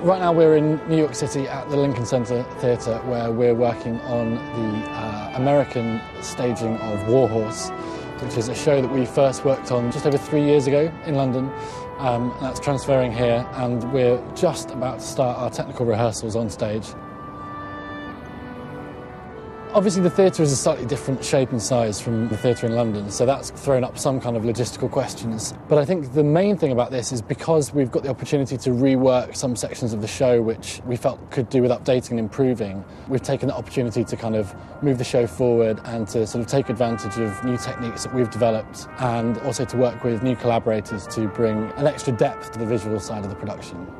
Right now we're in New York City at the Lincoln Center Theatre, where we're working on the American staging of War Horse, which is a show that we first worked on just over 3 years ago in London. That's transferring here, and we're just about to start our technical rehearsals on stage. Obviously the theatre is a slightly different shape and size from the theatre in London, so that's thrown up some kind of logistical questions. But I think the main thing about this is because we've got the opportunity to rework some sections of the show which we felt could do with updating and improving, we've taken the opportunity to kind of move the show forward and to sort of take advantage of new techniques that we've developed, and also to work with new collaborators to bring an extra depth to the visual side of the production.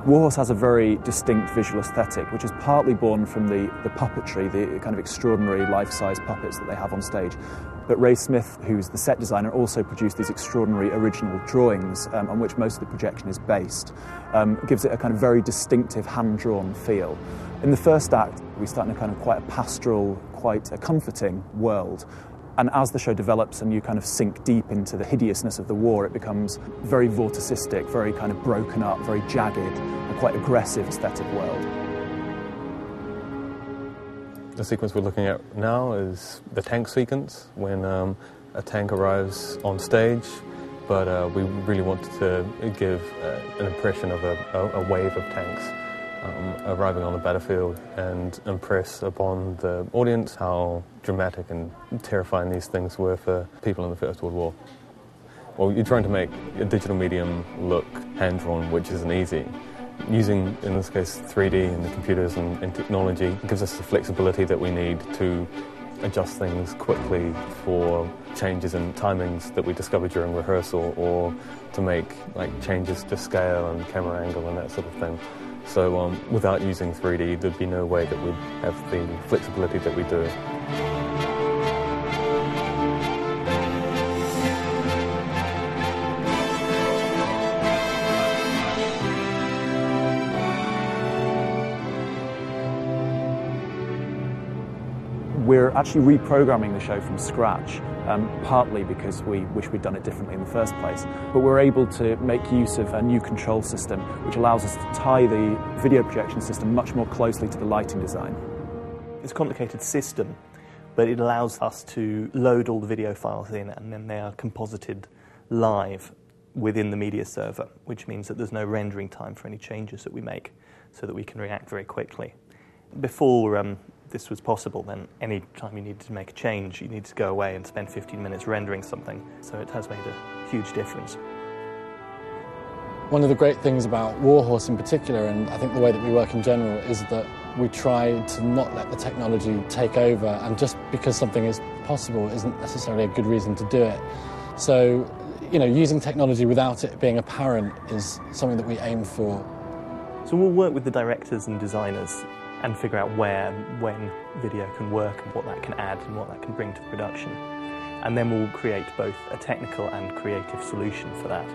War Horse has a very distinct visual aesthetic, which is partly born from the puppetry, the kind of extraordinary life-size puppets that they have on stage. But Ray Smith, who's the set designer, also produced these extraordinary original drawings on which most of the projection is based. Gives it a kind of very distinctive hand-drawn feel. In the first act, we start in a kind of quite a pastoral, quite a comforting world. And as the show develops and you kind of sink deep into the hideousness of the war, it becomes very vorticistic, very kind of broken up, very jagged, a quite aggressive aesthetic world. The sequence we're looking at now is the tank sequence, when a tank arrives on stage, but we really wanted to give an impression of a wave of tanks arriving on the battlefield and impress upon the audience how dramatic and terrifying these things were for people in the First World War. Well, you're trying to make a digital medium look hand-drawn, which isn't easy. Using, in this case, 3D and the computers and technology gives us the flexibility that we need to adjust things quickly for changes in timings that we discover during rehearsal, or to make changes to scale and camera angle and that sort of thing. So without using 3D, there'd be no way that we'd have the flexibility that we do. We're actually reprogramming the show from scratch, partly because we wish we'd done it differently in the first place, but we're able to make use of a new control system which allows us to tie the video projection system much more closely to the lighting design. It's a complicated system, but it allows us to load all the video files in, and then they are composited live within the media server, which means that there's no rendering time for any changes that we make, so that we can react very quickly. Before this was possible, then any time you needed to make a change, you needed to go away and spend 15 minutes rendering something, so it has made a huge difference. One of the great things about War Horse in particular, and I think the way that we work in general, is that we try to not let the technology take over, and just because something is possible isn't necessarily a good reason to do it. So, you know, using technology without it being apparent is something that we aim for. So we'll work with the directors and designers and figure out where and when video can work and what that can add and what that can bring to production. And then we'll create both a technical and creative solution for that,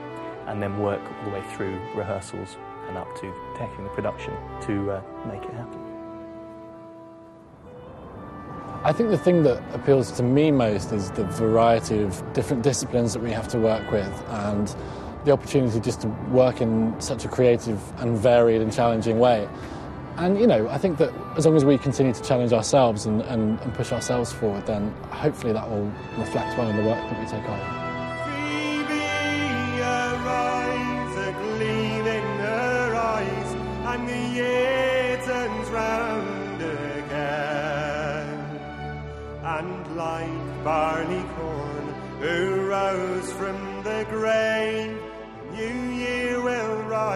and then work all the way through rehearsals and up to tackling the production to make it happen. I think the thing that appeals to me most is the variety of different disciplines that we have to work with, and the opportunity just to work in such a creative and varied and challenging way. And, you know, I think that as long as we continue to challenge ourselves and push ourselves forward, then hopefully that will reflect well in the work that we take on. Phoebe arise, a gleam in her eyes, and the year turns round again. And like barley corn who rose from the grave, New Year will rise.